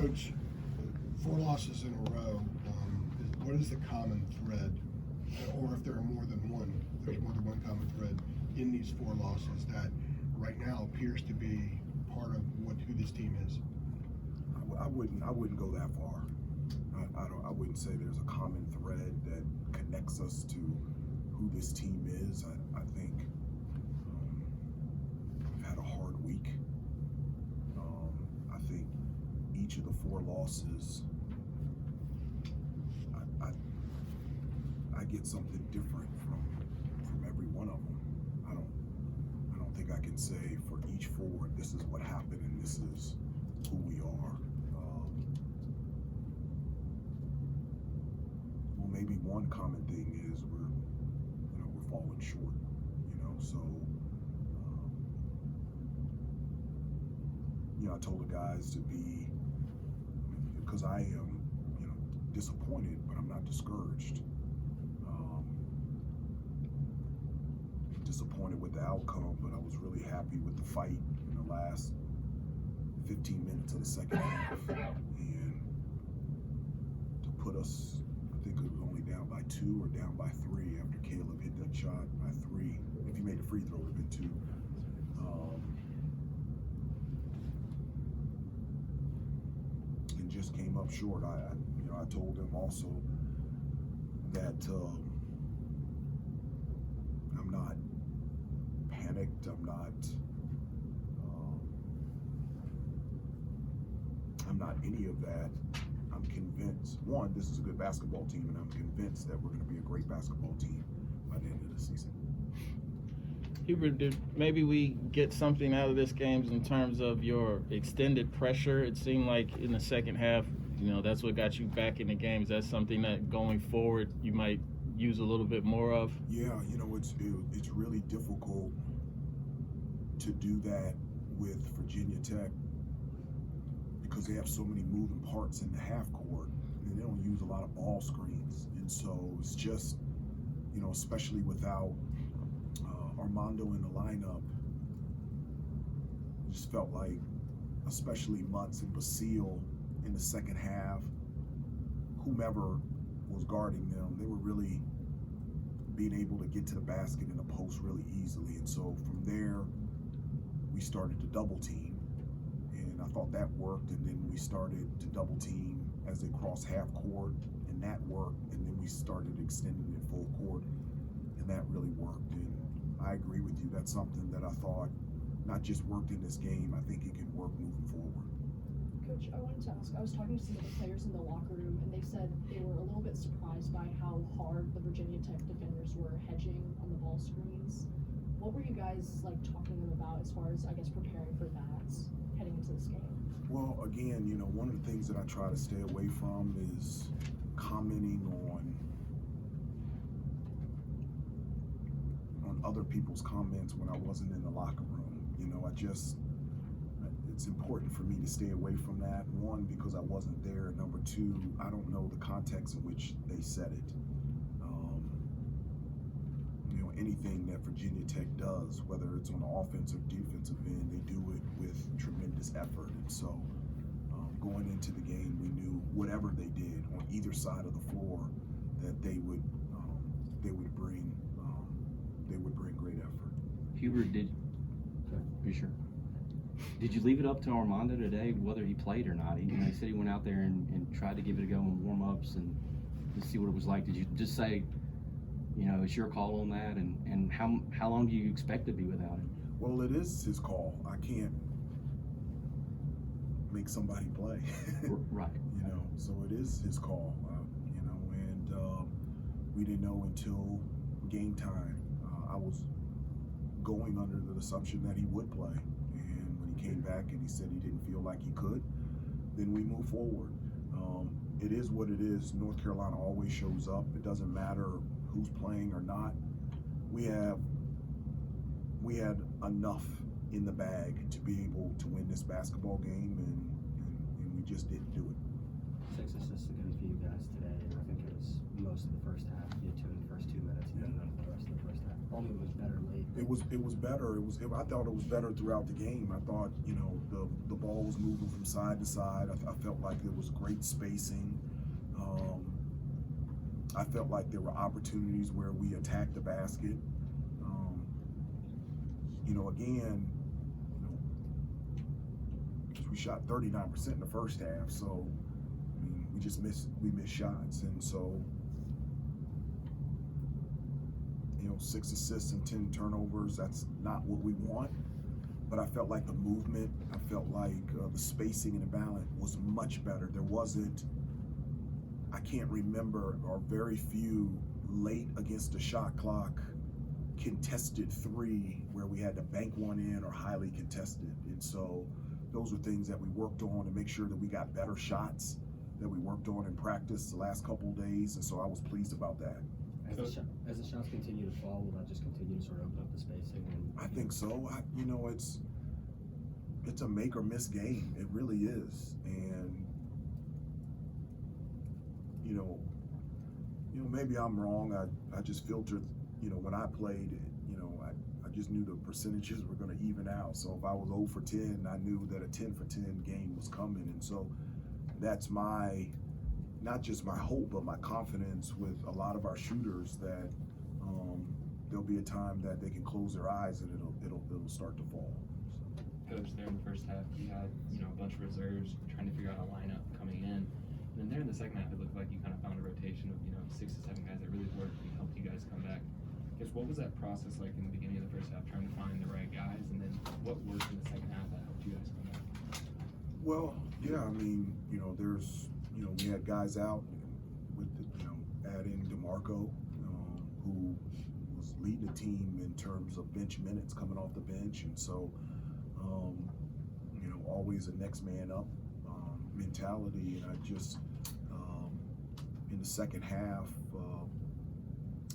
Coach, 4 losses in a row. What is the common thread, or if there are more than one, there's more than one common thread in these 4 losses that right now appears to be part of who this team is? I wouldn't go that far. I wouldn't say there's a common thread that connects us to who this team is. I think we've had a hard week. I think each of the 4 losses, I get something different from every one of them. I don't think I can say for each 4 this is what happened and this is who we are. Well, maybe one common thing is we're falling short. So I told the guys to be, because I am disappointed, but I'm not discouraged. Disappointed with the outcome, but I was really happy with the fight in the last 15 minutes of the second half. And to put us, I think it was only down by 2 or down by 3 after Caleb hit that shot by 3. If he made a free throw, it would have been 2. And just came up short. I told him also that I'm not panicked. I'm not any of that. I'm convinced, one, this is a good basketball team, and I'm convinced that we're going to be a great basketball team by the end of the season. Hubert, did maybe we get something out of this game in terms of your extended pressure? It seemed like in the second half, that's what got you back in the game. Is that something that going forward you might use a little bit more of? Yeah, it's really difficult to do that with Virginia Tech because they have so many moving parts in the half court, and they don't use a lot of ball screens. And so it's just, especially without Armando in the lineup, it just felt like, especially Mutz and Basile in the second half, whomever was guarding them, they were really being able to get to the basket in the post really easily. And so from there, we started to double team, and I thought that worked. And then we started to double team as they crossed half court, and that worked. And then we started extending it full court, and that really worked. And I agree with you. That's something that I thought not just worked in this game, I think it can work moving forward. Coach, I wanted to ask, I was talking to some of the players in the locker room, and they said they were a little bit surprised by how hard the Virginia Tech defenders were hedging on the ball screens. What were you guys talking to them about as far as, I guess, preparing for that heading into this game? Well, again, one of the things that I try to stay away from is commenting on other people's comments when I wasn't in the locker room. It's important for me to stay away from that. One, because I wasn't there. Number 2, I don't know the context in which they said it. Anything that Virginia Tech does, whether it's on the offensive or defensive end, they do it with tremendous effort. And so going into the game, we knew whatever they did on either side of the floor, that they would bring great effort. Hubert, did you leave it up to Armando today whether he played or not? He said he went out there and tried to give it a go in warm-ups and to see what it was like. Did you just say, it's your call on that, and how long do you expect to be without him? Well, it is his call. I can't make somebody play. Right. So it is his call. And we didn't know until game time. I was going under the assumption that he would play, and when he came back and he said he didn't feel like he could, then we move forward. It is what it is. North Carolina always shows up. It doesn't matter who's playing or not. We had enough in the bag to be able to win this basketball game, and we just didn't do it. 6 assists again for you guys today, and I think it was most of the first half. You had 2 in the first 2 minutes, and then none of the rest of the first half. Only was better late. It was better. I thought it was better throughout the game. I thought, you know, the ball was moving from side to side. I felt like there was great spacing. I felt like there were opportunities where we attacked the basket. You know, again, you know, we shot 39% in the first half, so I mean, we missed shots, and so, you know, 6 assists and 10 turnovers, that's not what we want. But I felt like the movement, I felt like the spacing and the balance was much better. There wasn't, I can't remember, or very few late against the shot clock contested three where we had to bank one in or highly contested. And so those are things that we worked on to make sure that we got better shots that we worked on in practice the last couple of days. And so I was pleased about that. As the shots continue to fall, will that just continue to sort of open up the spacing? I think so. You know, it's a make or miss game. It really is. And you know, maybe I'm wrong. I just filtered, you know, when I played, you know, I just knew the percentages were going to even out. So if I was 0 for 10, I knew that a 10 for 10 game was coming. And so that's not just my hope, but my confidence with a lot of our shooters that there'll be a time that they can close their eyes and it'll start to fall. Coach, there in the first half, you had, you know, a bunch of reserves trying to figure out a lineup coming in. And then there in the second half, it looked like you kind of found a rotation of, you know, 6 to 7 guys that really worked and helped you guys come back. I guess, what was that process like in the beginning of the first half, trying to find the right guys, and then what worked in the second half that helped you guys come back? Well, yeah, I mean, you know, we had guys out with, adding DeMarco, who was leading the team in terms of bench minutes coming off the bench. And so, always a next man up mentality. And I just, in the second half,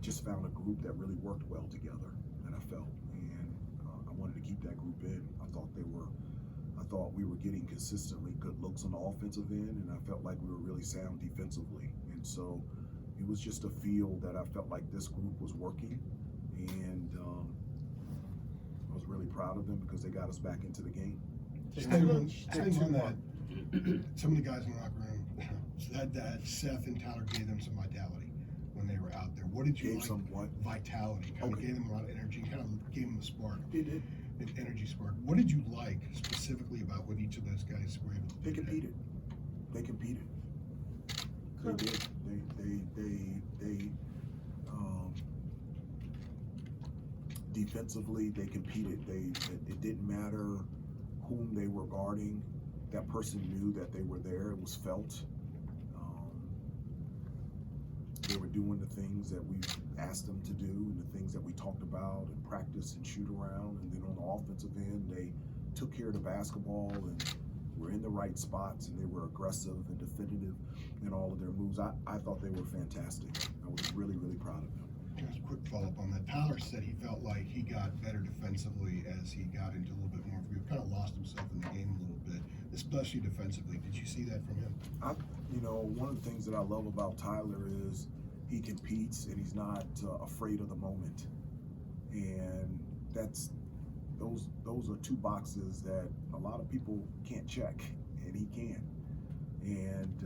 just found a group that really worked well together, and I felt. And I wanted to keep that group in. I thought we were getting consistently good looks on the offensive end, and I felt like we were really sound defensively. And so it was just a feel that I felt like this group was working, and I was really proud of them because they got us back into the game. Staying on that, some of the guys in the locker room said that Seth and Tyler gave them some vitality when they were out there. What did you Gave like? some what? Vitality. Kind of Okay. gave them a lot of energy, kind of gave them a spark. They did. An energy spark. What did you like specifically about what each of those guys were able to They do today? competed. They competed. They did. They defensively, they competed. It didn't matter whom they were guarding. That person knew that they were there. It was felt. They were doing the things that we asked them to do and the things that we talked about and practice and shoot around. And then on the offensive end, they took care of the basketball and were in the right spots, and they were aggressive and definitive in all of their moves. I thought they were fantastic. I was really, really proud of them. Just a quick follow-up on that. Tyler said he felt like he got better defensively as he got into a little bit more. He kind of lost himself in the game a little bit, especially defensively. Did you see that from him? One of the things that I love about Tyler is he competes and he's not afraid of the moment. And those are two boxes that a lot of people can't check, and he can. And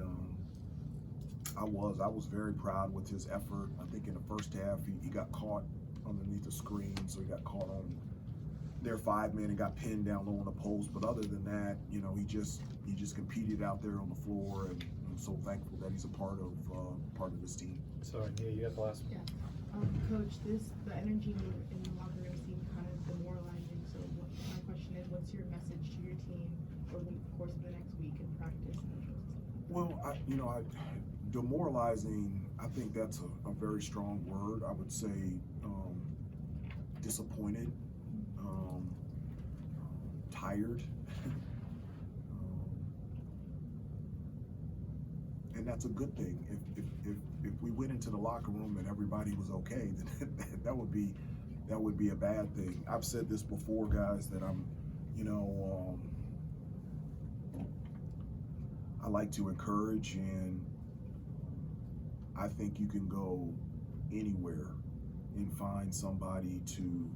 I was very proud with his effort. I think in the first half he got caught underneath the screen, so he got caught on their 5-man and got pinned down low on the post. But other than that, he just competed out there on the floor, and I'm so thankful that he's a part of this team. Sorry, yeah, you got the last one. Coach, the energy in the locker room seemed kind of demoralizing. So my question is, what's your message to your team over the course of the next week in practice? Well, demoralizing, I think that's a very strong word. I would say disappointed, tired, and that's a good thing. If we went into the locker room and everybody was okay, then that would be a bad thing. I've said this before, guys, that I like to encourage, and I think you can go anywhere and find somebody to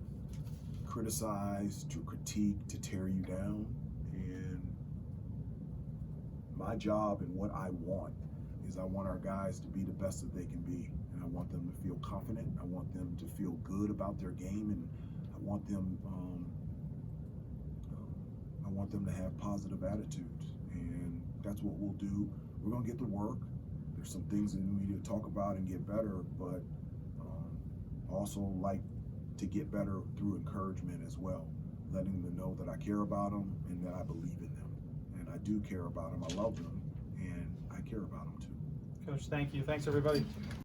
criticize, to critique, to tear you down. And my job and what I want is I want our guys to be the best that they can be. And I want them to feel confident. I want them to feel good about their game, and I want them to have positive attitudes. And that's what we'll do. We're gonna get to work. There's some things that we need to talk about and get better, but also like to get better through encouragement as well, letting them know that I care about them and that I believe in them. And I do care about them. I love them, and I care about them too. Coach, thank you. Thanks, everybody.